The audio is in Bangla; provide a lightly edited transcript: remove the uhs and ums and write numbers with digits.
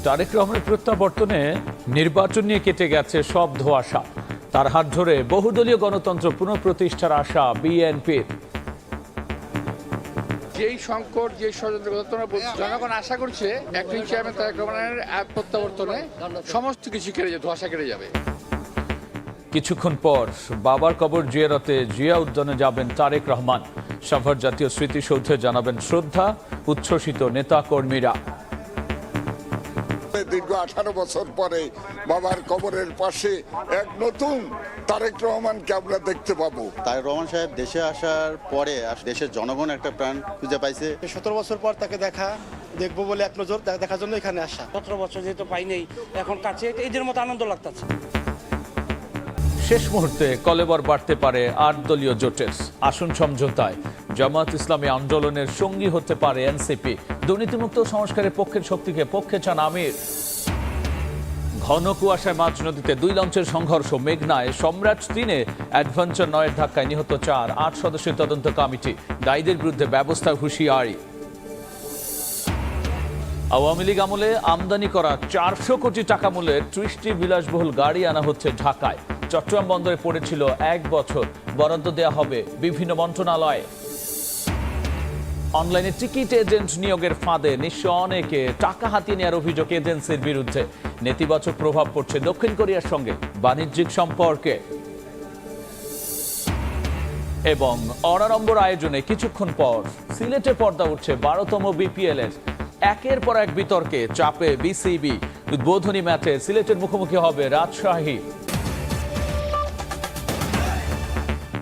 তারেক রহমানের প্রত্যাবর্তনে নির্বাচন নিয়ে কেটে গেছে সব ধোঁয়াশা। তার হাত ধরে বহুদলীয় গণতন্ত্র পুনঃপ্রতিষ্ঠার আশা বিএনপির। যেই সংকট যে ষড়যন্ত্র জনগণ আশা করছে অ্যাক্টিং চেয়ারম্যান তারেক রহমানের প্রত্যাবর্তনে সমস্ত কিছু কেটে যাবে, ধোঁয়াশা কেটে যাবে। কিছুক্ষণ পর বাবার কবর জিয়ারতে জিয়া উদ্যানে যাবেন তারেক রহমান। সাভার জাতীয় স্মৃতিসৌধে জানাবেন শ্রদ্ধা, উচ্ছ্বসিত নেতা কর্মীরা। দীর্ঘ 18 বছর পরে বাবার কবরের পাশে এক নতুন তারেক রহমানকে আমরা দেখতে পাবো। তারেক রহমান সাহেব দেশে আসার পরে দেশের জনগণ একটা প্রাণ খুঁজে পাইছে। 17 বছর পর তাকে দেখবো বলে এক নজর দেখার জন্য এখানে আসা। 17 বছর যেহেতু পাই নেই, এখন কাছে ঈদের মতো আনন্দ লাগতেছে। শেষ মুহূর্তে কলেবর বাড়তে পারে 8 দলীয় জোটের। আসন সমঝোতায় জামায়াত ইসলামী আন্দোলনের সঙ্গী হতে পারে এনসিপি। দুর্নীতিমুক্ত সংস্কারের পক্ষের শক্তিকে পক্ষে চান আমির। ঘন কুয়াশায় মাঝ নদীতে 2 লঞ্চের সংঘর্ষ। মেঘনায় সম্রাট 3-এ অ্যাডভেঞ্চার 9-এর ধাক্কায় নিহত 4। 8 সদস্যের তদন্ত কমিটি। দায়ীদের বিরুদ্ধে ব্যবস্থা হুঁশিয়ারি। আওয়ামী লীগ আমলে আমদানি করা 400 কোটি টাকা মূল্যের 30টি বিলাসবহুল গাড়ি আনা হচ্ছে ঢাকায়। চট্টগ্রাম বন্দরে পড়েছিল 1 বছর। বরাদ্দ দেওয়া হবে বিভিন্ন মন্ত্রণালয়ে। অনলাইনে টিকিট এজেন্ট নিয়োগের ফাঁদে নিঃস্ব অনেকে টাকা হাতিয়ে নেওয়ার অভিযোগ এজেন্সির বিরুদ্ধে। নেতিবাচক প্রভাব পড়ছে দক্ষিণ কোরিয়ার সঙ্গে বাণিজ্যিক সম্পর্কে। এবং অনাড়ম্বর আয়োজনে কিছুক্ষণ পর সিলেটে পর্দা উঠছে 12তম বিপিএল এর। একের পর এক বিতর্কে চাপে বিসিবি। উদ্বোধনী ম্যাচে সিলেটের মুখোমুখি হবে রাজশাহী।